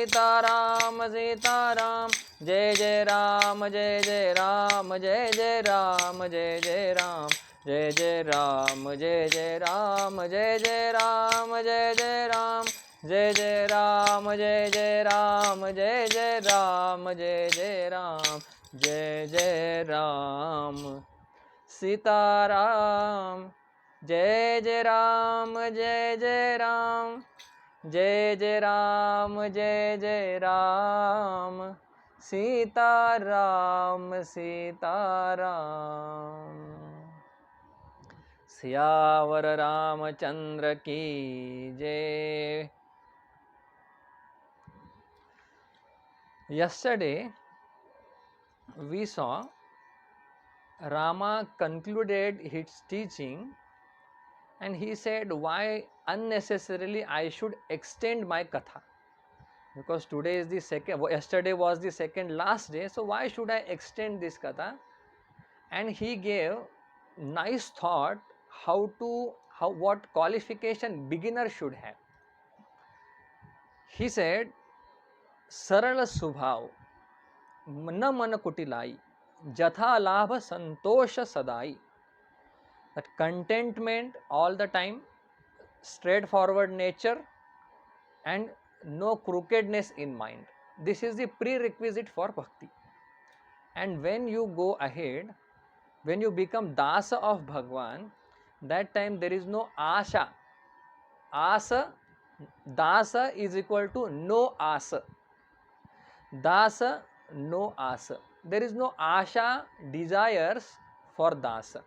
सीताराम सीताराम, जय जय राम जय जय राम, जय जय राम जय जय राम, जय जय राम जय जय राम, जय जय राम जय जय राम, जय जय राम जय जय राम, जय जय राम जय जय राम, जय जय राम सीताराम, जय जय राम जय जय राम, जय जय राम जय जय राम, सीताराम सीताराम। सियावर रामचंद्र की जय। Yesterday we saw Rama concluded his teaching and he said why unnecessarily I should extend my katha, because today is the second, yesterday was the second last day, so why should I extend this katha? And he gave nice thought what qualification beginner should have. He said सरल स्वभाव न मन कुटिलाई, जथा लाभ संतोष सदाई. That contentment all the time, straightforward nature and no crookedness in mind. This is the prerequisite for bhakti. And when you go ahead, when you become dasa of Bhagwan, that time there is no asha. Asa, dasa is equal to no asa. Dasa, no asa. There is no asha, desires for dasa.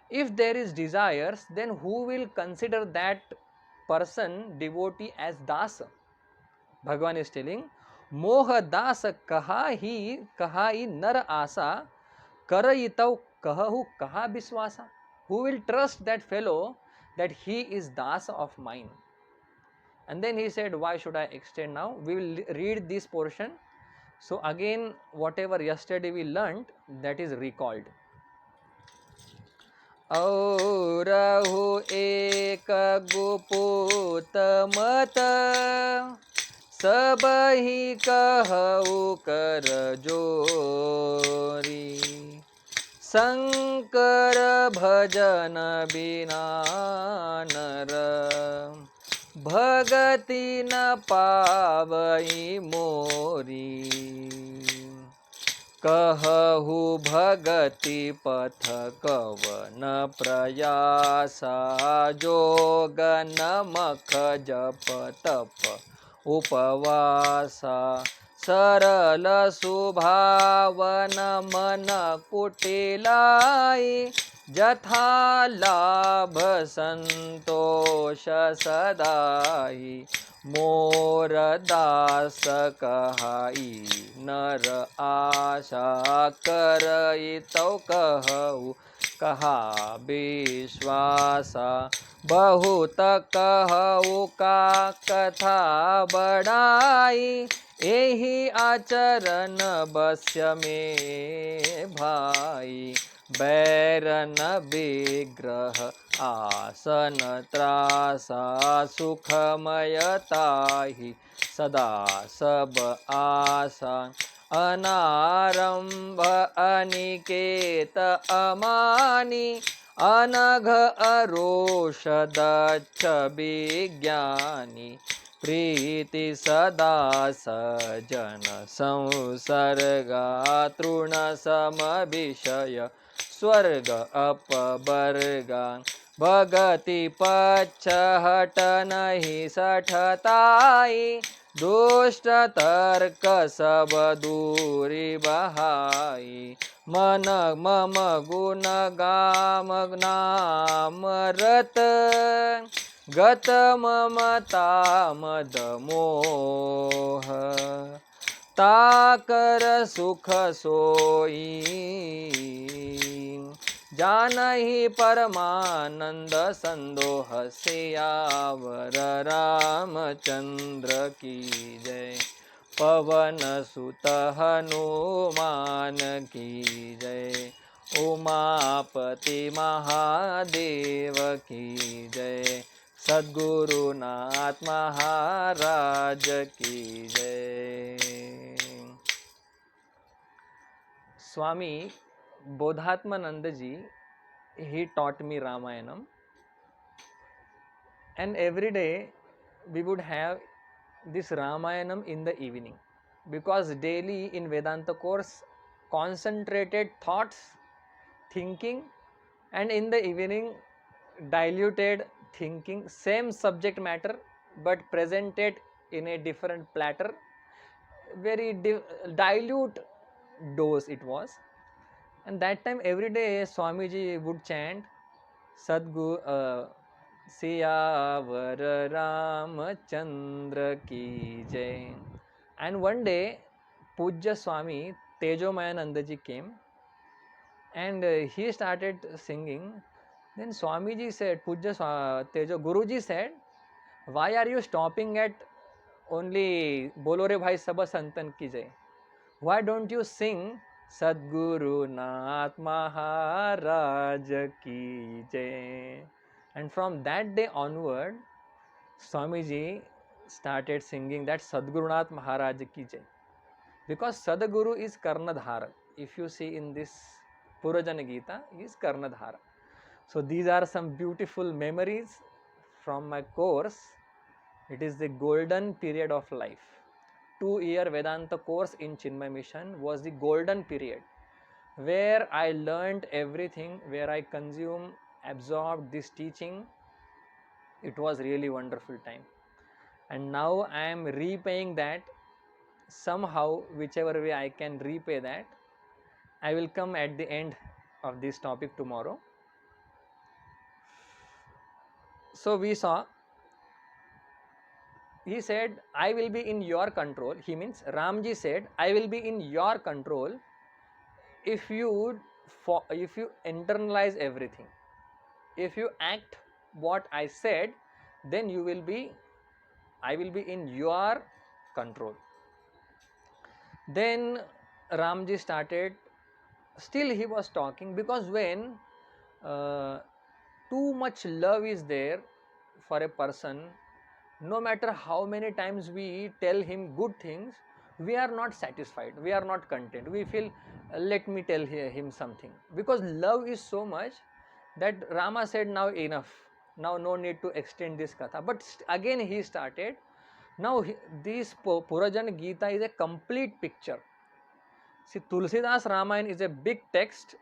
If there is desires, then who will consider that person, devotee, as dasa? Bhagavan is telling, moha dasa kahai nar asa, karayitav kahahu kaha biswasa. Who will trust that fellow that he is dasa of mine? And then he said, why should I extend now? We will read this portion. So again, whatever yesterday we learnt, that is recalled. औरहु एक गुपुत मत, सबहि कहु कर जोरी, शंकर भजन बिना नर, भगति न पावई मोरी, कहु भगति पथ कवन प्रयासा, जोग नमक जप तप उपवासा, सरल सुभावन मन कुटिलाई, जथा लाभ संतोष सदाई, मोर दास कहाई नर आशा, करई तो कहु कहा विश्वासा, बहुत कहु का कथा बढ़ाई, एहि आचरण बस्य में भाई, बैरन विग्रह आसन त्रासा, सुखमयताहि सदा सब आशा, अनारंभ अनिकेत अमानी, अनघ अरोष दक्ष विज्ञानी, प्रीति सदा सजन संसर्गा, तृण सम विषय स्वर्ग अपवर्गा, भगति पक्ष हट नहीं सठताई, दुष्ट तर्क सब दूरी बहाई, मन मम गुण गाम नाम रत, गत ममता मद मोह, ताकर सुख सोई, जानहि परमानंद संदोह, सियावर रामचंद्र की जय, पवन सुत हनुमान की जय, उमापति महादेव की जय, सद्गुरुनाथ महाराज की जय. Swami Bodhatmananda ji, he taught me Ramayanam, and every day we would have this Ramayanam in the evening, because daily in Vedanta course concentrated thoughts, thinking, and in the evening diluted thinking, same subject matter but presented in a different platter, very dilute dose it was. And that time every day Swamiji would chant Sadguru Siyavar Ramachandra ki jai. And one day Pujya Swami Tejomayananda ji came, and he started singing. Then Swamiji said, Tejo Guruji said, why are you stopping at only Bolo Re Bhai Saba Santan ki jai? Why don't you sing Sadguru Nath Maharaj ki jai? And from that day onward, Swamiji started singing that Sadguru Nath Maharaj ki jai. Because Sadguru is Karnadhara. If you see in this Purajana Gita, he is Karnadhara. So these are some beautiful memories from my course. It is the golden period of life. 2-year Vedanta course in Chinmay Mission was the golden period where I learned everything, where I consumed, absorbed this teaching. It was really wonderful time. And now I am repaying that somehow, whichever way I can repay that. I will come at the end of this topic tomorrow. So we saw, he said, I will be in your control. He means Ramji said, I will be in your control if you internalize everything. If you act what I said, then I will be in your control. Then Ramji started, still he was talking, because when too much love is there for a person, no matter how many times we tell him good things, we are not satisfied, we are not content. We feel, let me tell him something, because love is so much that Rama said, now enough, now no need to extend this katha. But again he started. Now this Purajana Gita is a complete picture. See, Tulsidas Ramayana is a big text.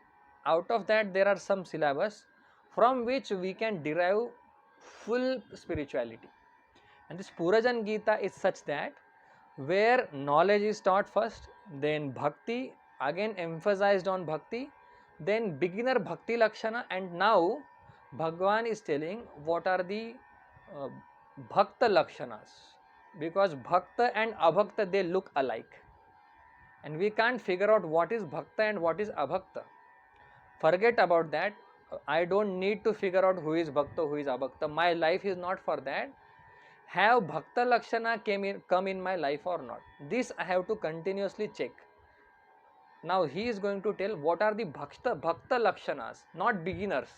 Out of that there are some syllabus from which we can derive full spirituality. And this Purajan Gita is such that where knowledge is taught first, then bhakti, again emphasized on bhakti, then beginner bhakti lakshana, and now Bhagwan is telling what are the bhakta lakshanas, because bhakta and abhakta, they look alike, and we can't figure out what is bhakta and what is abhakta. Forget about that. I don't need to figure out who is bhakta, who is abhakta. My life is not for that. Have bhakta lakshana come in my life or not? This I have to continuously check. Now he is going to tell what are the bhakta lakshanas, not beginners.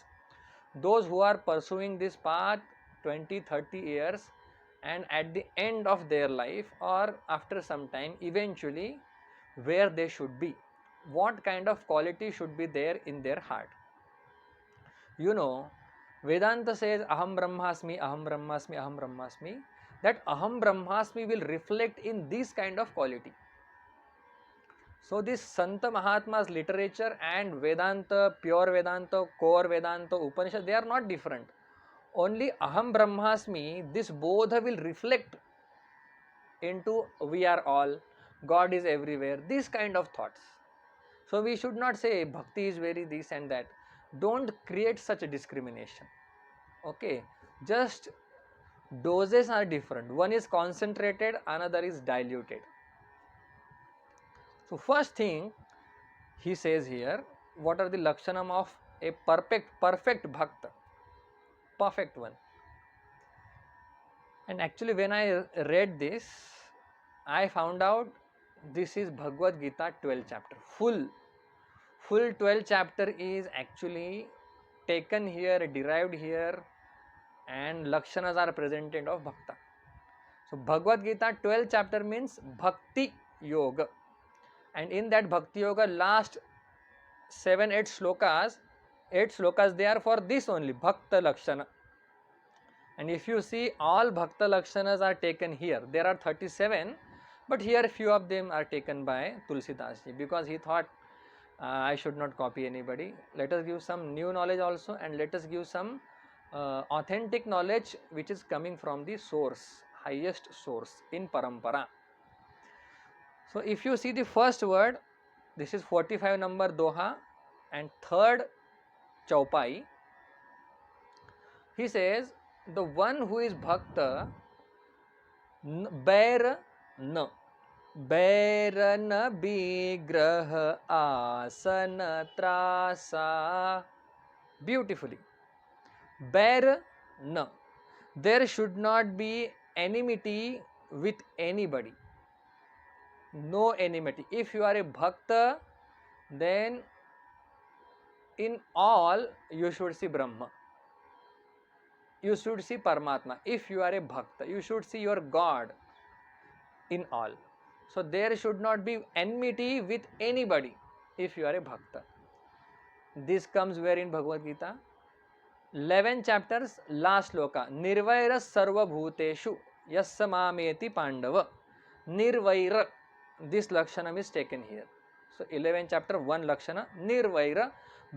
Those who are pursuing this path 20, 30 years, and at the end of their life or after some time, eventually where they should be, what kind of quality should be there in their heart. You know, Vedanta says aham brahmasmi, aham brahmasmi, aham brahmasmi. That aham brahmasmi will reflect in this kind of quality. So this Santa Mahatma's literature and Vedanta, pure Vedanta, core Vedanta, Upanishad, they are not different. Only aham brahmasmi, this bodha will reflect into we are all, God is everywhere, these kind of thoughts. So we should not say bhakti is very this and that. Don't create such a discrimination. Okay, just doses are different. One is concentrated, another is diluted. So first thing he says here, what are the lakshanam of a perfect bhakta, perfect one. And actually when I read this, I found out this is Bhagavad Gita 12th chapter. Full 12th chapter is actually taken here, derived here and lakshanas are presented of bhakta. So Bhagavad Gita 12th chapter means Bhakti Yoga, and in that Bhakti Yoga last 7-8 slokas, 8 slokas they are for this only, Bhakta Lakshana. And if you see, all Bhakta Lakshanas are taken here. There are 37, but here few of them are taken by Tulsidas ji, because he thought I should not copy anybody. Let us give some new knowledge also, and let us give some authentic knowledge which is coming from the source, highest source in Parampara. So if you see the first word, this is 45 number Doha and third Chaupai. He says, the one who is Bhakta, Bair न बैरन विग्रह आसन त्रासा. Beautifully. Bair न. There should not be enmity with anybody. No enmity. If you are a Bhakta, then in all you should see Brahma. You should see Paramatma. If you are a Bhakta, you should see your God in all. So there should not be enmity with anybody if you are a Bhakta. This comes where in Bhagavad Gita? 11 chapters, last sloka. Nirvaira sarva bhuteshu yassa mameti pandava. Nirvaira. This lakshana is taken here. So 11 chapter 1 lakshana. Nirvaira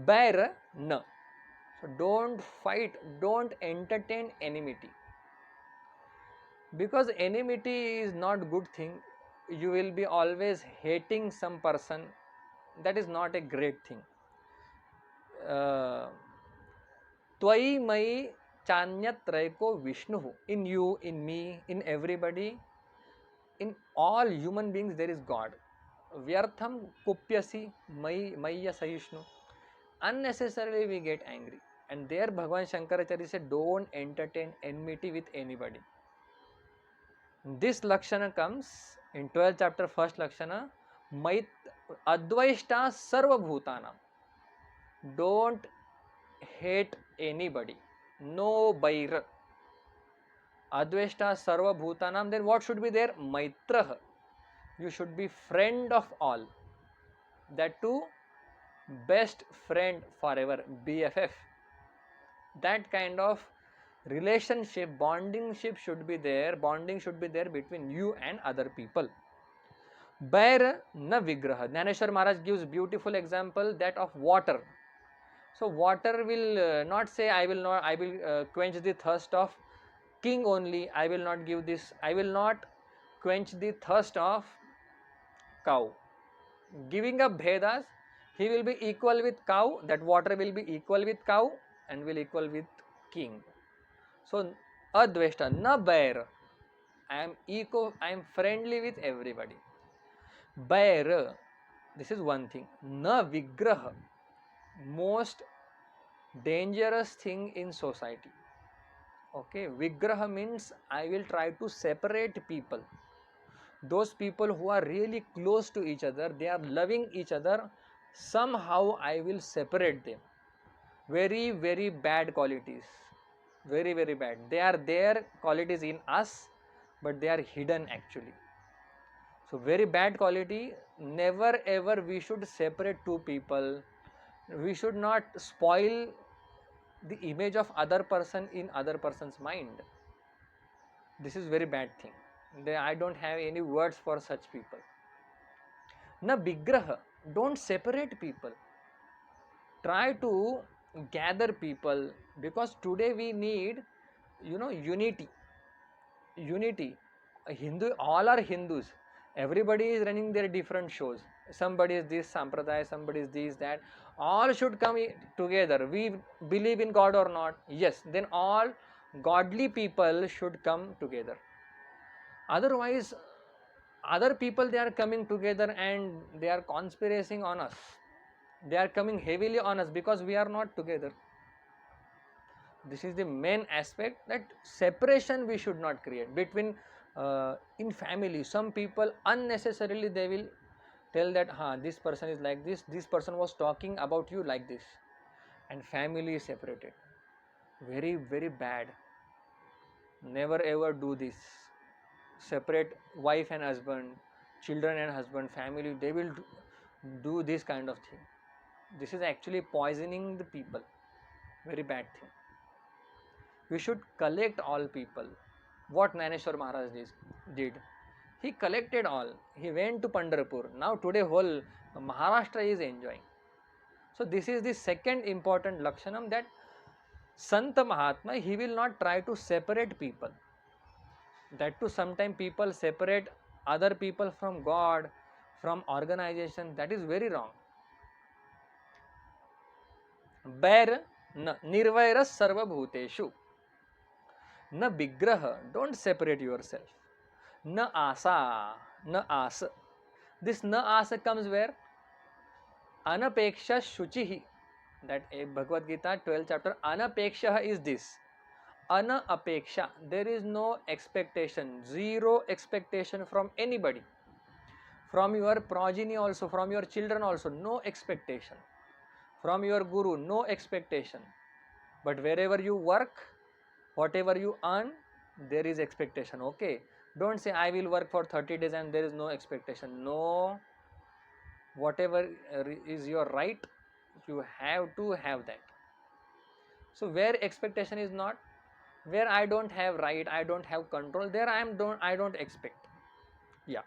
baira na. So don't fight, don't entertain enmity. Because enmity is not good thing. You will be always hating some person. That is not a great thing. Tvai mai chanyatraiko Vishnu. In you, in me, in everybody, in all human beings there is God. Vyartham kupyasi maya saishnu. Unnecessarily we get angry. And there Bhagavan Shankaracharya said, don't entertain enmity with anybody. This lakshana comes in 12th chapter, first lakshana, Advaishta sarva bhutanam. Don't hate anybody. No bair. Advaishta sarva bhutanam. Then what should be there? Maitraha. You should be friend of all. That too, best friend forever. BFF. That kind of relationship, bonding should be there between you and other people. Bair na vigraha. Dhaneshwar Maharaj gives beautiful example that of water. So water will not say I will quench the thirst of king only. I will not give this. I will not quench the thirst of cow. Giving up Bhedas, he will be equal with cow. That water will be equal with cow and will equal with king. So adveshta, na bair. I am friendly with everybody. Bair, this is one thing. Na vigraha, most dangerous thing in society. Okay, vigraha means I will try to separate people. Those people who are really close to each other, they are loving each other, somehow I will separate them. Very, very bad qualities. Very, very bad. They are there qualities in us, but they are hidden actually. So very bad quality. Never ever we should separate two people. We should not spoil the image of other person in other person's mind. This is very bad thing. I don't have any words for such people. Na vigraha. Don't separate people. Try to gather people, because today we need, unity. All are Hindus. Everybody is running their different shows. Somebody is this sampradaya, somebody is this, that. All should come together. We believe in God or not? Yes. Then all godly people should come together. Otherwise, other people, they are coming together and they are conspiring on us. They are coming heavily on us because we are not together. This is the main aspect, that separation we should not create between in family. Some people unnecessarily they will tell that this person is like this person was talking about you like this, and family is separated. Very, very bad. Never ever do this. Separate wife and husband, children and husband, family, they will do this kind of thing. This is actually poisoning the people. Very bad thing. We should collect all people. What Naneshwar Maharaj did. He collected all. He went to Pandharpur. Now today whole Maharashtra is enjoying. So this is the second important Lakshanam, that Santa Mahatma, he will not try to separate people. That too, sometimes people separate other people from God, from organization. That is very wrong. Bair na nirvairas sarva bhuteshu. Na vigraha, don't separate yourself. Na asa, na asa. This na asa comes where? Anapeksha shuchihi. That Bhagavad Gita 12th chapter, anapeksha is this. Anapeksha, there is no expectation, zero expectation from anybody. From your progeny also, from your children also, no expectation. From your guru, no expectation. But wherever you work, whatever you earn, there is expectation. Okay, don't say I will work for 30 days and there is no expectation. No, whatever is your right, you have to have that. So where expectation is not, where I don't have right, I don't have control, there I don't expect. Yeah.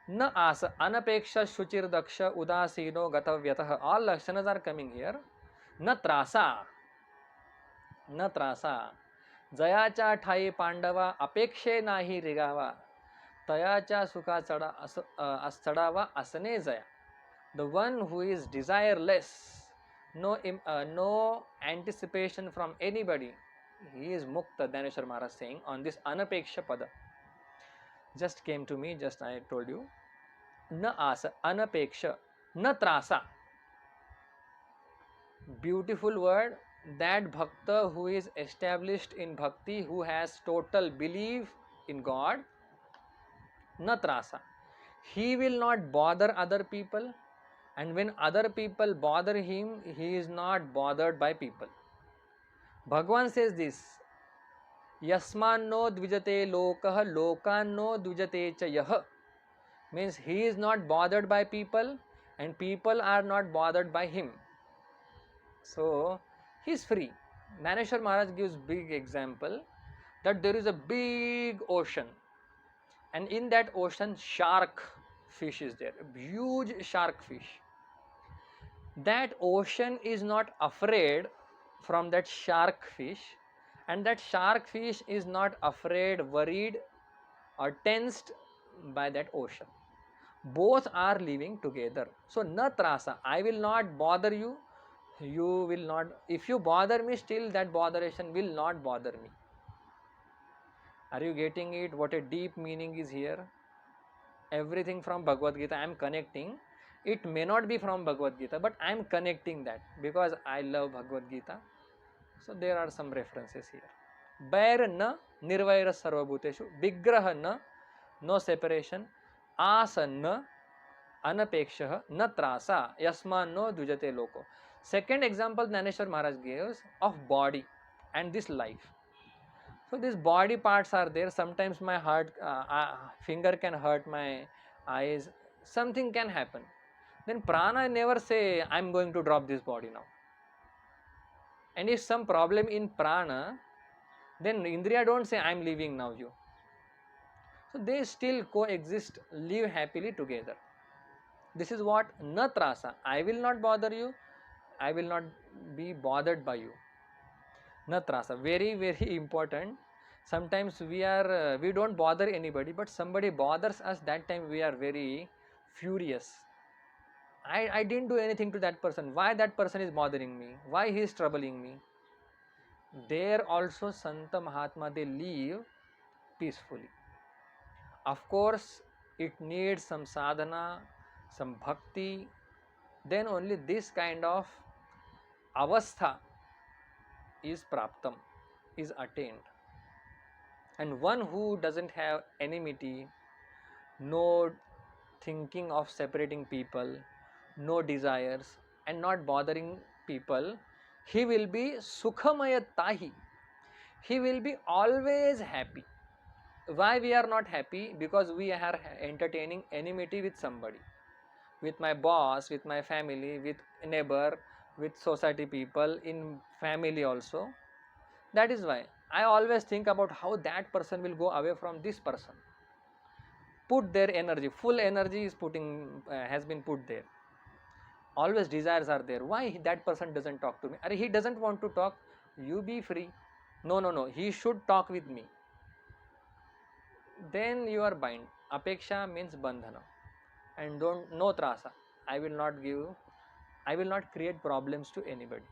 Na asa, anapeksha, shuchir, daksha, udasino, gatavyatah, all lakshanas are coming here. Na trasa, न त्रासा, जयाच्या ठाई पांडवा, अपेक्षे नाही रिगावा, तयाच्या सुखा चढावा असने Jaya. The one who is desireless, no anticipation from anybody, he is mukta. Dhaneshwar Maharaj saying on this anapeksha pada. Just came to me, just I told you. Na asa, anapeksha, na trasa. Beautiful word. That bhakta who is established in bhakti, who has total belief in God, na trasa. He will not bother other people, and when other people bother him, he is not bothered by people. Bhagavan says this, yasmanno dvijate lokah lokanno dvijate cha yah. Means he is not bothered by people and people are not bothered by him. So he is free. Naneshwar Maharaj gives big example that there is a big ocean, and in that ocean shark fish is there, a huge shark fish. That ocean is not afraid from that shark fish, and that shark fish is not afraid, worried or tensed by that ocean. Both are living together. So na trasa, I will not bother you, you will not, if you bother me, still that botheration will not bother me. Are you getting it? What a deep meaning is here. Everything from Bhagavad Gita I am connecting. It may not be from Bhagavad Gita, but I am connecting that because I love Bhagavad Gita. So there are some references here. Bair na nirvaira sarvabhuteshu, vigraha na, no separation, asa na, anapeksha na trasa, yasman no dujate loko. Second example Naneshwar Maharaj gives of body and this life. So these body parts are there. Sometimes my finger can hurt, my eyes, something can happen. Then prana never say I am going to drop this body now. And if some problem in prana, then Indriya don't say I am leaving now you. So they still coexist, live happily together. This is what na trasa. I will not bother you, I will not be bothered by you. Na trasa, very very important. Sometimes we don't bother anybody, but somebody bothers us, that time we are very furious. I didn't do anything to that person, why that person is bothering me, why he is troubling me. There also Santa Mahatma, they live peacefully. Of course it needs some sadhana, some bhakti, then only this kind of avastha is praptam, is attained. And one who doesn't have enmity, no thinking of separating people, no desires, and not bothering people, he will be sukhamaya tahi. he will be always happy. Why we are not happy? Because we are entertaining enmity with somebody, with my boss, with my family, with neighbor, with society people, in family also. That is why I always think about how that person will go away from this person. Put their energy, full energy is has been put there. Always desires are there. Why that person doesn't talk to me? He doesn't want to talk. You be free. No, no, no. He should talk with me. Then you are bind. Apeksha means bandhana. And don't, no trasa. I will not give, I will not create problems to anybody.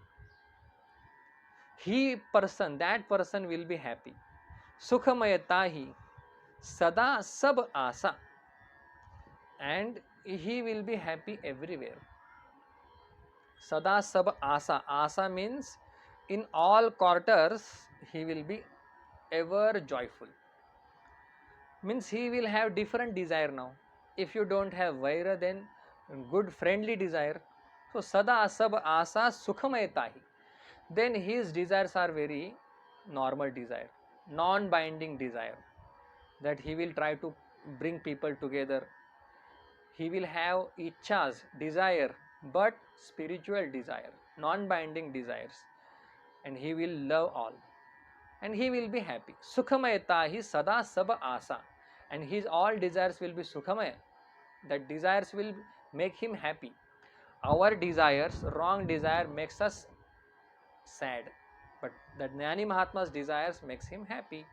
That person will be happy. Sukhamayata hi sada sab asa. And he will be happy everywhere. Sada sab asa. Asa means in all quarters he will be ever joyful. Means he will have different desire now. If you don't have vaira, then good friendly desire. So sada sab asa sukhamayatahi. Then his desires are very normal desire, non-binding desire. That he will try to bring people together. He will have ichhas, desire, but spiritual desire, non-binding desires. And he will love all. And he will be happy. Sukhamayata hi sada sab asa. And his all desires will be sukhamaya. That desires will make him happy. Our desires, wrong desire makes us sad. But that Jnani Mahatma's desires makes him happy.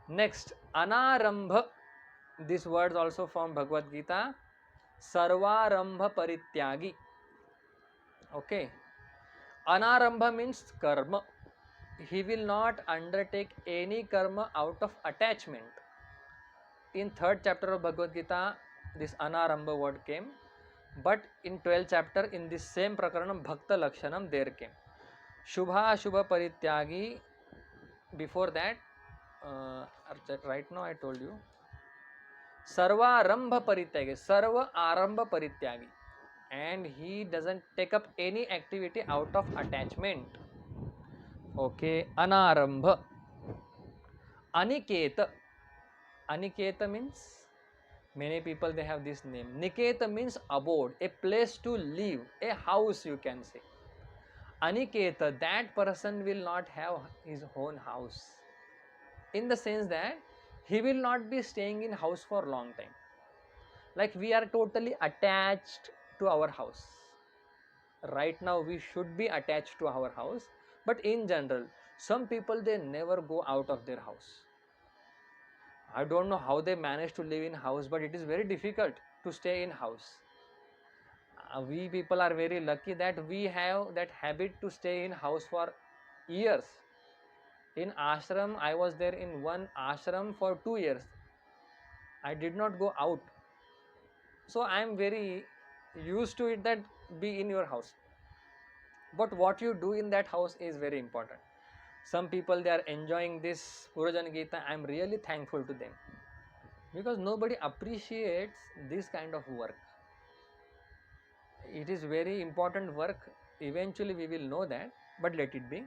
Next, anarambha. This word also from Bhagavad Gita. Sarvarambha parityagi. Okay. Anarambha means karma. He will not undertake any karma out of attachment. In 3rd chapter of Bhagavad Gita, this anarambha word came, but in 12th chapter, in this same prakaranam, bhakta lakshanam, there came. Shubha Shubha Parityagi. Before that, right now I told you, Sarvarambha Parityagi, Sarva Arambha Parityagi. And he doesn't take up any activity out of attachment. Okay, Anarambha. Aniketa. Aniketa means, many people they have this name. Niketa means abode, a place to live, a house you can say. Aniketa, that person will not have his own house. In the sense that he will not be staying in house for a long time. Like we are totally attached to our house. Right now we should be attached to our house. But in general, some people they never go out of their house. I don't know how they manage to live in house, but it is very difficult to stay in house. We people are very lucky that we have that habit to stay in house for years. In ashram, I was there in one ashram for 2 years. I did not go out. So I am very used to it that be in your house. But what you do in that house is very important. Some people they are enjoying this Purajana Gita. I am really thankful to them. Because nobody appreciates this kind of work. It is very important work. Eventually we will know that, but let it be.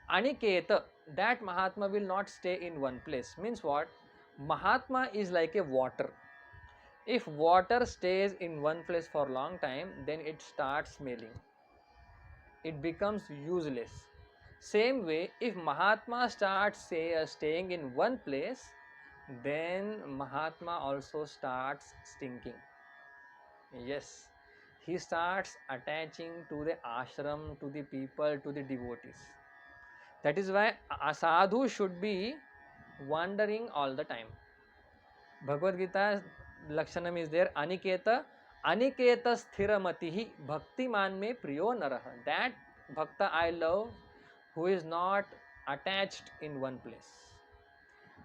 Aniketa, that Mahatma will not stay in one place. Means what? Mahatma is like a water. If water stays in one place for a long time, then it starts smelling. It becomes useless. Same way, if Mahatma starts staying in one place, then Mahatma also starts stinking. Yes, he starts attaching to the ashram, to the people, to the devotees. That is why a sadhu should be wandering all the time. Bhagavad Gita Lakshanam is there. Aniketa, Aniketa sthiramatihi bhaktiman me priyo naraha. That bhakta I love who is not attached in one place.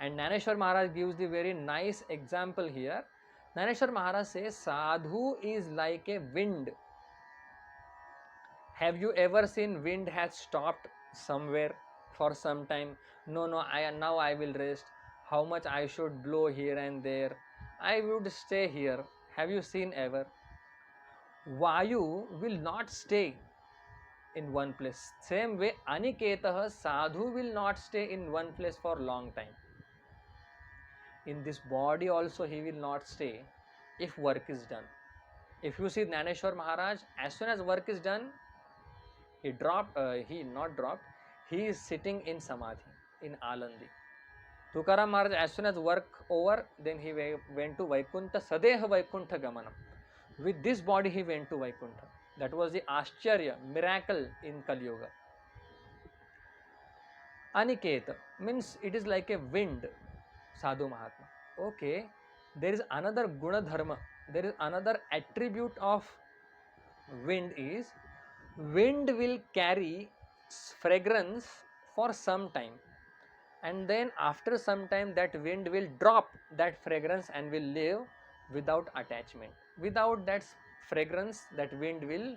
And Naneshwar Maharaj gives the very nice example here. Naneshwar Maharaj says sadhu is like a wind. Have you ever seen wind has stopped somewhere for some time? No, now I will rest. How much I should blow here and there? I would stay here. Have you seen ever? Vayu will not stay. in one place. Same way, Aniketah, sadhu will not stay in one place for long time. In this body also he will not stay if work is done. If you see Jnaneshwar Maharaj, as soon as work is done, he not dropped, he is sitting in Samadhi, in Alandi. Tukaram Maharaj, as soon as work over, then he went to Vaikuntha, Sadeha Vaikuntha Gamanam. With this body he went to Vaikuntha. That was the Ascharya, miracle in Kali Yuga. Aniketa means it is like a wind, Sadhu Mahatma. Okay, there is another Guna Dharma, there is another attribute of wind is, wind will carry fragrance for some time, and then after some time that wind will drop that fragrance and will live without attachment. Without that fragrance, that wind will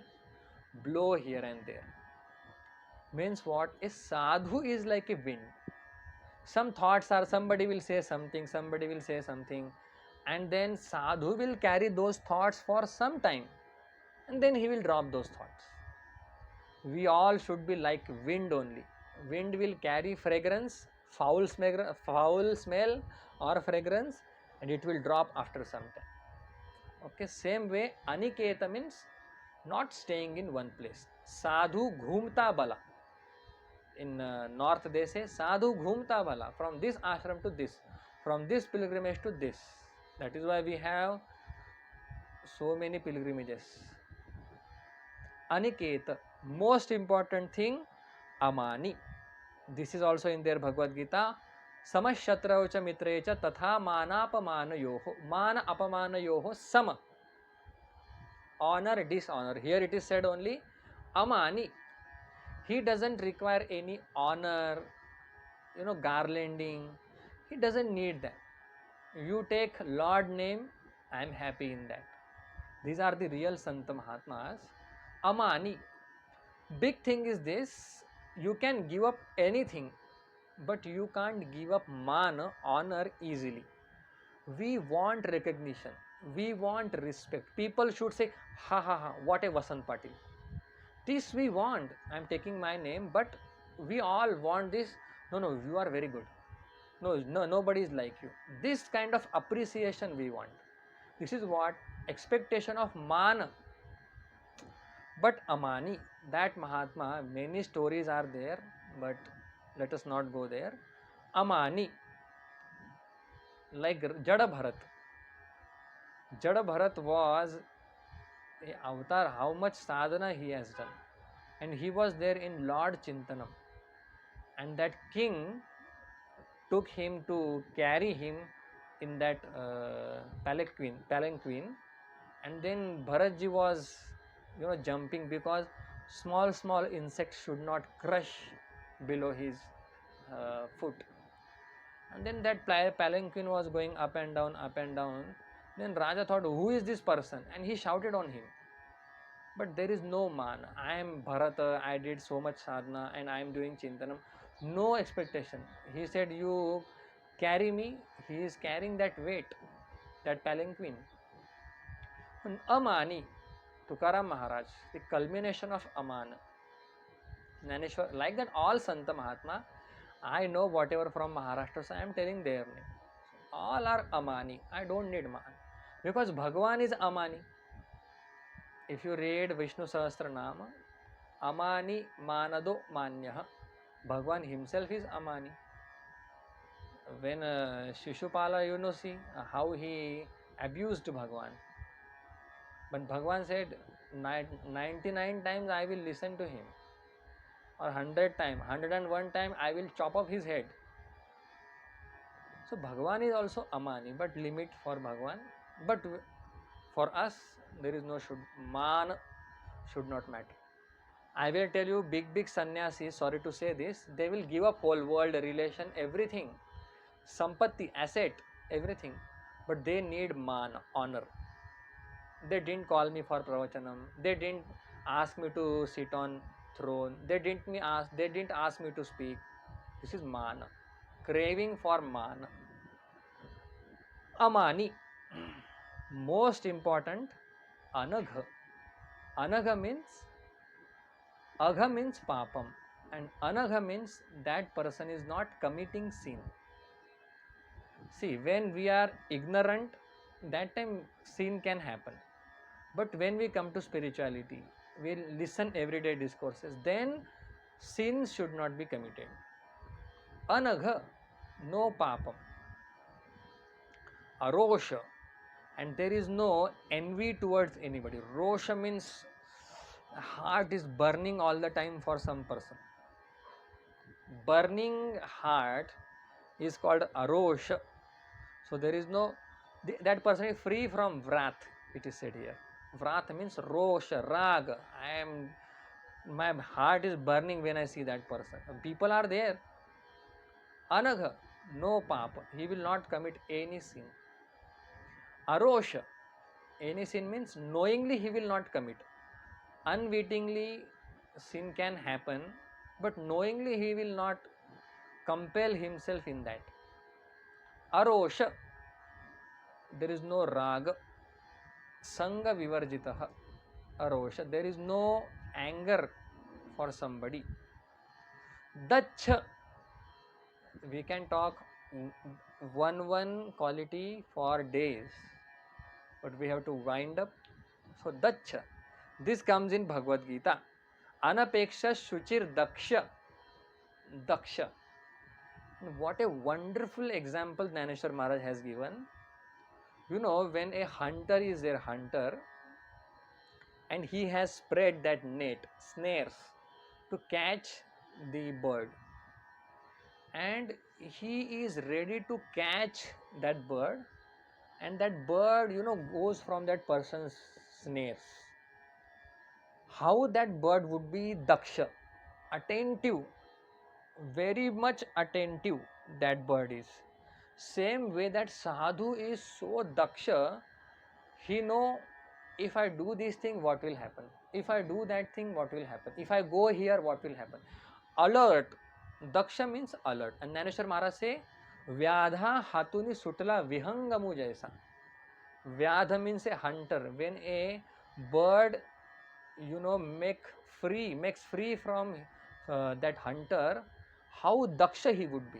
blow here and there. Means what? A sadhu is like a wind. Some thoughts are, somebody will say something, and then sadhu will carry those thoughts for some time, and then he will drop those thoughts. We all should be like wind only. Wind will carry fragrance, foul smell or fragrance, and it will drop after some time. Okay, same way Aniketa means not staying in one place. Sadhu ghumta bala. In north they say sadhu ghumta bala, from this ashram to this, from this pilgrimage to this. That is why we have so many pilgrimages. Aniketa, most important thing, amani. This is also in their Bhagavad Gita. Samashatrau cha mitre cha tatha manapamanayoho. Mana apamanayoho sama. Honor, dishonor. Here it is said only amani. He doesn't require any honor, garlanding. He doesn't need that. You take Lord name, I am happy in that. These are the real Santa Mahatmas. Amani. Big thing is this, you can give up anything, but you can't give up man, honor easily. We want recognition. We want respect. People should say, ha ha ha, what a Vasant Patil. This we want. I am taking my name, but we all want this. No, you are very good. No, nobody is like you. This kind of appreciation we want. This is what expectation of man. But Amani, that Mahatma, many stories are there, but let us not go there. Amani, like Jada Bharat. Jada Bharat was a avatar, how much sadhana he has done. And he was there in Lord Chintanam. And that king took him to carry him in that palanquin. And then Bharatji was jumping, because small insects should not crush below his foot. And then that palanquin was going up and down. Then Raja thought, who is this person? And he shouted on him. But there is no man. I am Bharata, I did so much sadhana and I am doing Chintanam. No expectation. He said, you carry me. He is carrying that weight, that palanquin. Amani, Tukaram Maharaj, the culmination of Amana. Jnaneshwar, like that all Santa Mahatma, I know whatever from Maharashtra, so I am telling their name. All are Amani. I don't need man. Because Bhagavan is Amani. If you read Vishnu Sahasranama, Amani Manado Manyaha. Bhagavan himself is Amani. When Shishupala, see how he abused Bhagavan. But Bhagavan said, 99 times I will listen to him. Or 100 times, 101 times I will chop off his head. So Bhagavan is also Amani, but limit for Bhagavan. But for us, there is no should. Man should not matter. I will tell you, big sannyasis, sorry to say this, they will give up whole world, relation, everything. Sampatti, asset, everything. But they need man, honor. They didn't call me for pravachanam. They didn't ask me to sit on throne. They didn't ask me to speak. This is man. Craving for man. Amani. Most important, anagha. Anagha means Agha means papam, and anagha means that person is not committing sin. See, when we are ignorant, that time sin can happen. But when we come to spirituality, we listen everyday discourses, then sins should not be committed. Anagha, no papam. Arosha, and there is no envy towards anybody. Rosha means heart is burning all the time for some person. Burning heart is called arosha. So there is no, that person is free from wrath, it is said here. Wrath means rosha, rag. My heart is burning when I see that person. People are there. Anagha, no papa. He will not commit any sin. Arosha, any sin means knowingly he will not commit. Unwittingly sin can happen, but knowingly he will not compel himself in that. Arosha, there is no raga. Sanga vivarjitaha. Arosha, there is no anger for somebody. Dacha, we can talk one quality for days, but we have to wind up. So dacha, this comes in Bhagavad Gita. Anapeksha shuchir daksha. Daksha. What a wonderful example Dhaneshwar Maharaj has given. You know, when a hunter is there, hunter, and he has spread that net, snares, to catch the bird, and he is ready to catch that bird, and that bird, you know, goes from that person's snares. How that bird would be daksha, attentive, very much attentive, that bird is. Same way that sadhu is so daksha, he know, if I do this thing, what will happen? If I do that thing, what will happen? If I go here, what will happen? Alert. Daksha means alert. And Dhaneshwar Maharaj say, Vyadha hatuni sutla vihangamu jaisa. Vyadha means a hunter. When a bird, you know, makes free from that hunter, how daksha he would be.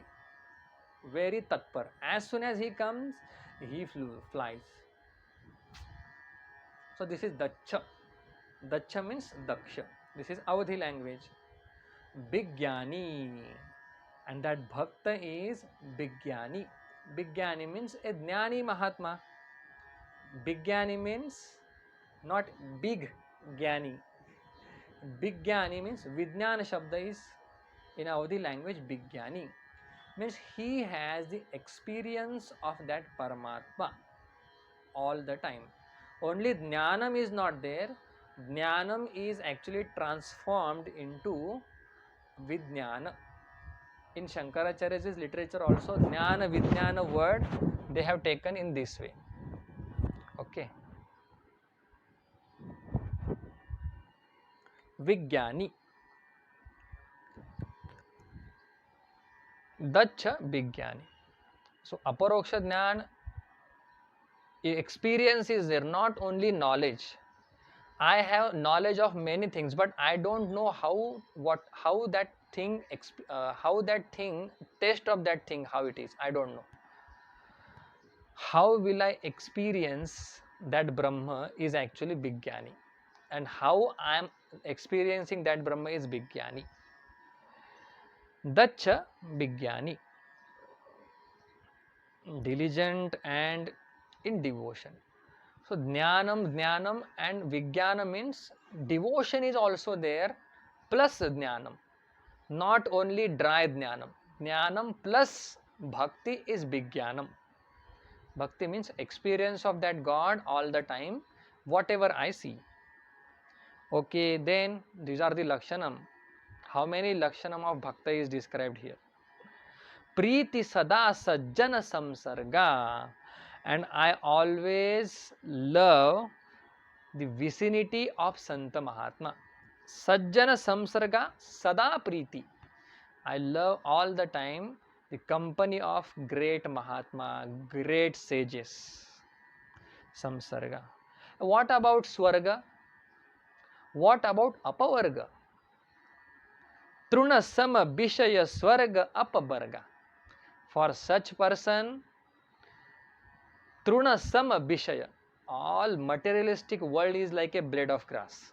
Very tatpar. As soon as he comes, he flies. So this is daksha. Daksha means daksha. This is Awadhi language. Bigyani, and that bhakta is Bigyani. Bigyani means a Jnani Mahatma. Bigyani means not big Gyani. Bigyani means Vijnana Shabda is in Awadhi language Bigyani. Means he has the experience of that Paramatma all the time. Only Jnanam is not there. Jnanam is actually transformed into Vijnana. In Shankaracharya's literature also, Jnana Vijnana word they have taken in this way. Okay. Vigyani. Dacha Vigyani. So Aparoksha Jnana experience is there, not only knowledge. I have knowledge of many things, but I don't know how that thing, taste of that thing, how it is. I don't know. How will I experience that Brahma is actually Vigyani, and how I am experiencing that Brahma is Vigyani. Dacha Vigyani, diligent and in devotion. So Jnanam and Vijnana means devotion is also there plus Jnanam. Not only dry Jnanam. Jnanam plus Bhakti is Vijnanam. Bhakti means experience of that God all the time, whatever I see. Okay, then these are the Lakshanam. How many Lakshanam of Bhakta is described here? Preeti Sada Sajjana Samsarga. And I always love the vicinity of Santa Mahatma. Sajjana Samsarga Sada Preeti. I love all the time the company of great Mahatma, great sages. Samsarga. What about Swarga? What about Apavarga? Truna sama bishaya swarga apabarga. For such person, truna sama bishaya, all materialistic world is like a blade of grass.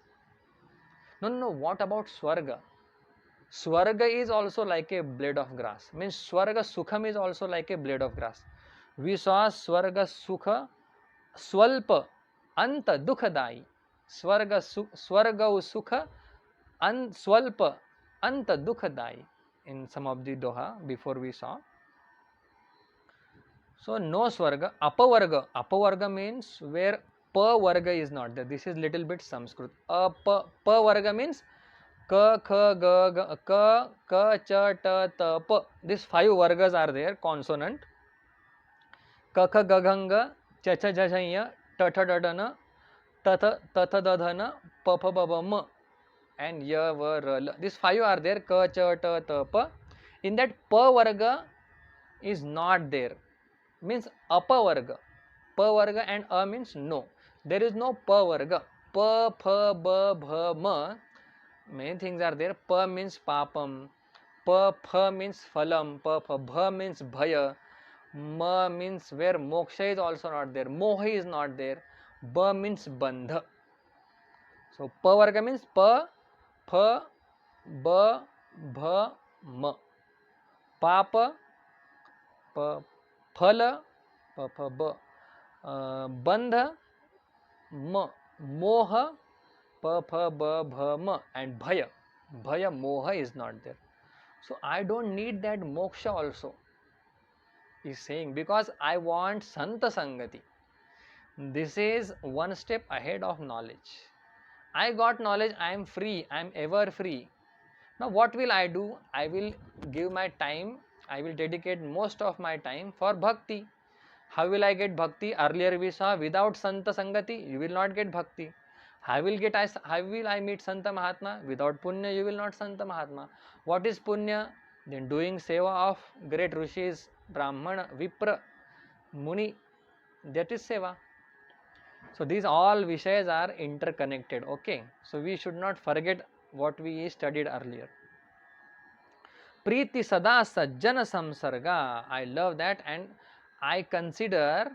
No, what about swarga? Swarga is also like a blade of grass. Means swarga sukham is also like a blade of grass. We saw swarga sukha swalpa anta dukhadai. Swarga sukha swalpa anta dukhadai in some of the doha before we saw. So no swarga. Apavarga means where pa varga is not there. This is little bit Sanskrit. Pa varga means ka kha ga ka cha ta ta pa. These 5 vargas are there, consonant. Ka kha ga ghanga cha cha ja ja ta tha da da na ta tha da dha na pa pha ba ba ma and ya va ra la. These 5 are there, ka cha ta ta pa. In that pa varga is not there, means apavarga. Pa varga and a means no. There is no pa varga. Pa pha ba bha ma. Many things are there. Pa means papam. Pa pha means phalam. Pa pha bha means bhaya. Ma means where moksha is also not there. Moha is not there. Ba means bandha. So pa varga means pa pha ba bha ma. Papa pa phala pa pha ba. Bandha ma. Moha pa pha ba bha ma. And bhaya moha is not there. So I don't need that moksha also, is saying, because I want santa sangati. This is one step ahead of knowledge. I got knowledge, I am free, I am ever free. Now what will I do? I will give my time, I will dedicate most of my time for bhakti. How will I get bhakti? Earlier we saw, without santa sangati you will not get bhakti. How will I meet Santa Mahatma? Without punya you will not Santa Mahatma. What is punya? Then doing seva of great rishis, Brahmana, Vipra, Muni, that is seva. So these all vishayas are interconnected. Okay, so we should not forget what we studied earlier. Priti sada sajjana samsarga. I love that, and I consider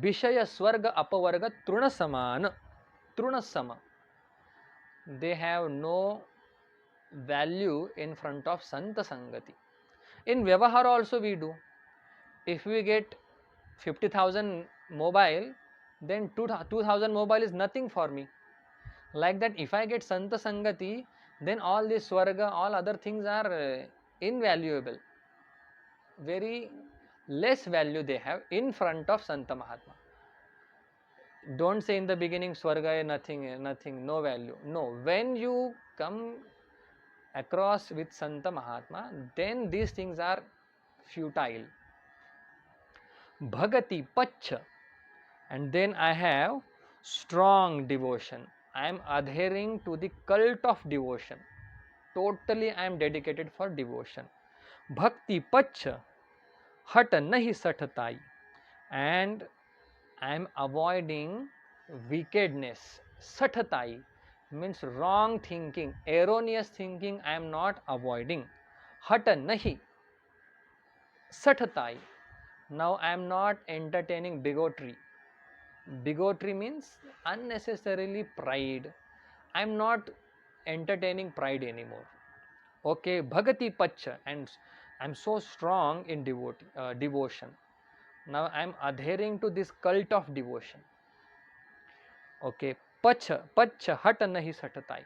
Vishaya Swarga Apavarga Trunasamana. Trunasama. They have no value in front of Santa Sangati. In Vyavahara also we do. If we get 50,000 mobile, then 2,000 mobile is nothing for me. Like that, if I get Santa Sangati, then all this Swarga, all other things are invaluable. Very less value they have in front of Santa Mahatma. Don't say in the beginning Swarga nothing, no value. No, when you come across with Santa Mahatma, then these things are futile. Bhagati Pacha. And then I have strong devotion. I am adhering to the cult of devotion. Totally I am dedicated for devotion. Bhakti Pacha. Hat nahi sattai. And I am avoiding wickedness. Sattai means wrong thinking, erroneous thinking I am not avoiding. Hat nahi sattai. Now I am not entertaining bigotry. Bigotry means unnecessarily pride. I am not entertaining pride anymore. Okay, Bhagati Pacha, and I am so strong in devotion. Now I am adhering to this cult of devotion. Okay, Pacha hat nahi satatai.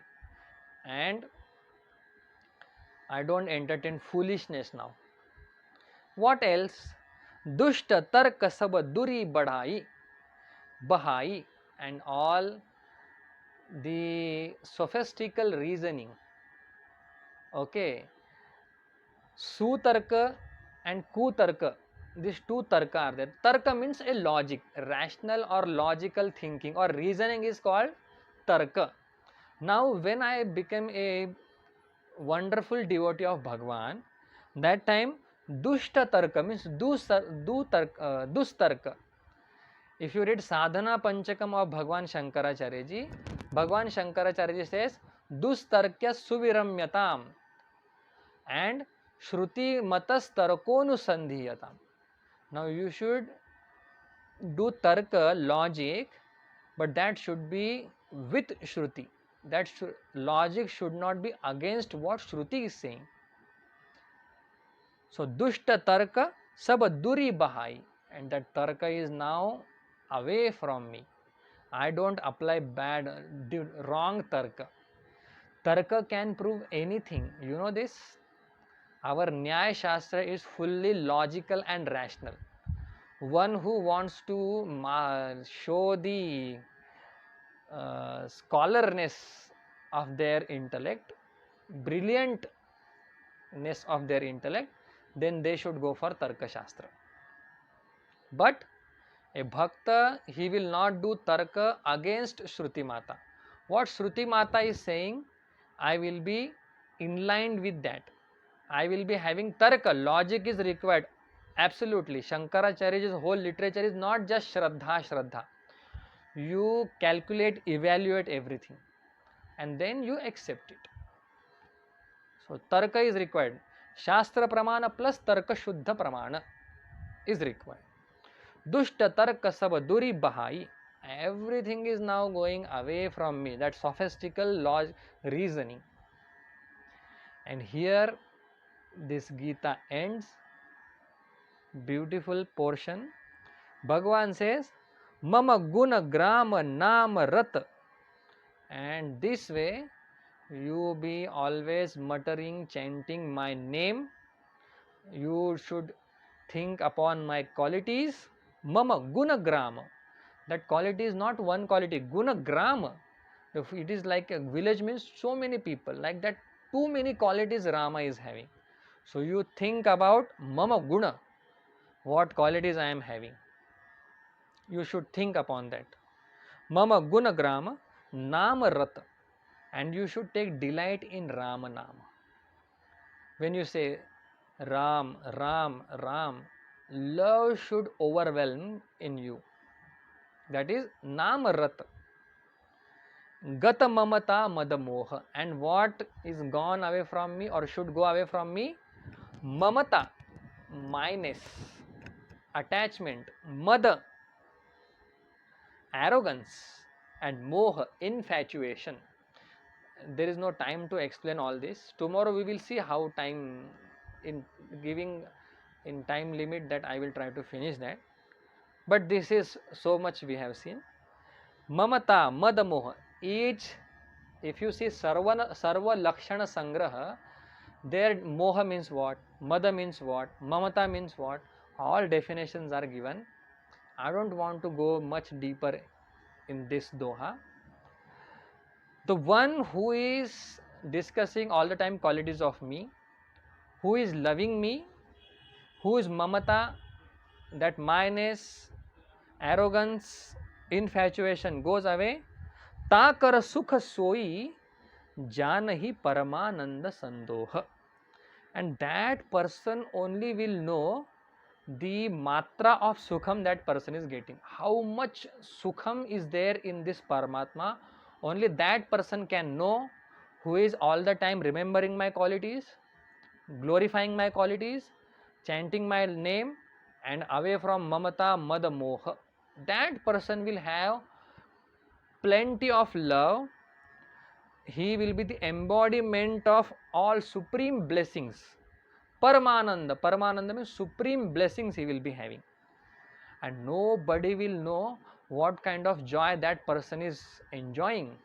And I don't entertain foolishness now. What else? Dushta tarka sab duri badhai, bahai, and all the sophistical reasoning. Okay, Sutarka and Kutarka, these two tarka are there. Tarka means a logic, rational or logical thinking or reasoning is called tarka. Now when I became a wonderful devotee of Bhagwan, that time dushta tarka means dustarka. If you read Sadhana Panchakam of Bhagwan Shankaracharya ji says dustarkya suviramyatam and shruti matastarkonusandhiyatam. Now you should do tarka, logic, but that should be with shruti. That logic should not be against what shruti is saying. So dushta tarka sab duri bahai, and that tarka is now away from me. I don't apply bad, wrong tarka. Tarka can prove anything. You know this? Our Nyaya Shastra is fully logical and rational. One who wants to show the scholarness of their intellect, brilliantness of their intellect, then they should go for Tarka Shastra. But a Bhakta, he will not do Tarka against Shruti Mata. What Shruti Mata is saying, I will be in line with that. I will be having Tarka. Logic is required. Absolutely. Shankaracharya's whole literature is not just Shraddha. You calculate, evaluate everything, and then you accept it. So Tarka is required. Shastra Pramana plus Tarka Shuddha Pramana is required. Dushta Tarka Sab Duri Bahai. Everything is now going away from me. That sophistical reasoning. And here this Gita ends. Beautiful portion. Bhagavan says, Mama Guna Grama Nama Rat. And this way you be always muttering, chanting my name. You should think upon my qualities. Mama Gunagrama. That quality is not one quality. Gunagrama. If it is like a village means so many people. Like that, too many qualities Rama is having. So you think about Mama Guna. What qualities I am having. You should think upon that. Mama Gunagrama Nama Rata. And you should take delight in Rama Nama. When you say Ram, Ram, Ram, love should overwhelm in you. That is Namarata. Gata mamata madamoha. And what is gone away from me or should go away from me? Mamata, minus, attachment, mada, arrogance, and moha, infatuation. There is no time to explain all this. Tomorrow we will see how time, in giving in time limit, that I will try to finish that. But this is so much we have seen. Mamata, madamoha. Each, if you see sarva lakshana sangraha, there moha means what, mada means what, mamata means what, all definitions are given. I don't want to go much deeper in this doha. The one who is discussing all the time qualities of me, who is loving me, who is mamata, that minus, arrogance, infatuation goes away. Takar sukha soi janahi paramananda sandoha. And that person only will know the matra of sukham that person is getting. How much sukham is there in this Paramatma, only that person can know, who is all the time remembering my qualities, glorifying my qualities, chanting my name, and away from mamata, mada, moha. That person will have plenty of love. He will be the embodiment of all supreme blessings. Paramananda. Paramananda means supreme blessings he will be having. And nobody will know what kind of joy that person is enjoying.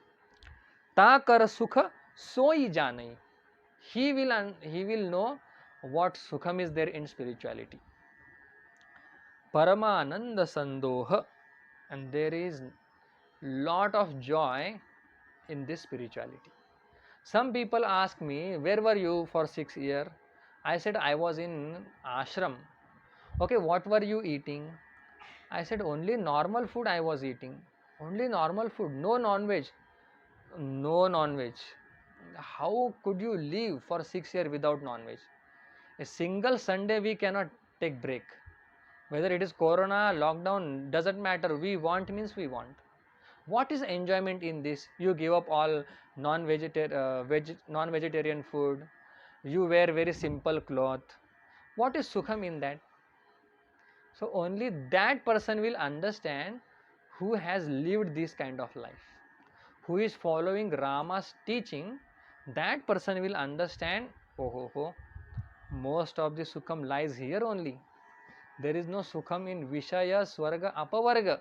Takar sukha soi janai. He will know what sukham is there in spirituality. Paramananda sandoha. And there is lot of joy in this spirituality. Some people ask me, where were you for 6 years? I said, I was in ashram. Okay, what were you eating? I said, only normal food I was eating. Only normal food, no non-veg. No non-veg. How could you live for 6 years without non-veg? A single Sunday we cannot take break. Whether it is corona, lockdown, doesn't matter. We want means we want. What is enjoyment in this? You give up all non-vegetarian food, you wear very simple cloth. What is sukham in that? So only that person will understand who has lived this kind of life, who is following Rama's teaching. That person will understand, oh ho ho, most of the sukham lies here only. There is no sukham in Vishaya, Swarga, Apavarga.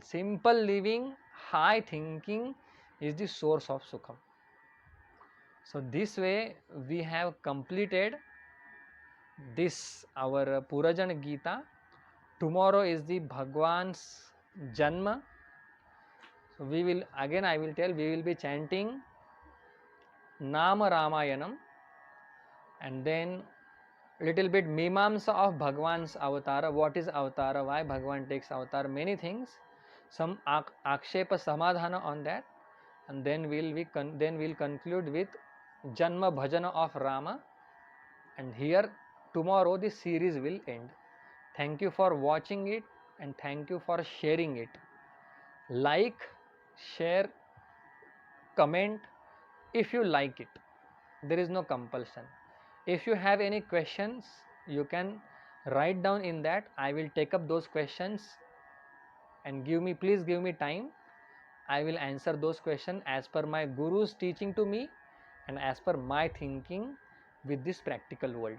Simple living, high thinking is the source of sukham. So this way we have completed this our Purajan Gita. Tomorrow is the Bhagwan's Janma. So we will, again I will tell, we will be chanting Nama Ramayanam, and then little bit Mimamsa of Bhagwan's Avatara. What is Avatara? Why Bhagwan takes Avatar? Many things. Some Akshepa Samadhana on that, and then we'll conclude with Janma Bhajana of Rama, and here tomorrow the series will end. Thank you for watching it, and thank you for sharing it. Like, share, comment if you like it. There is no compulsion. If you have any questions, you can write down in that. I will take up those questions, and please give me time. I will answer those questions as per my guru's teaching to me and as per my thinking with this practical world.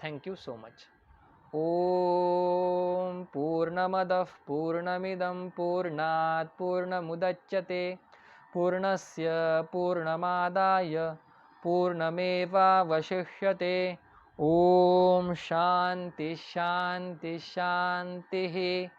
Thank you so much. Om Purnamadah Purnamidam Purnat Purnamudachyate Purnasya Purnamadaya Purnameva Vashishyate. Om Shanti Shanti Shanti.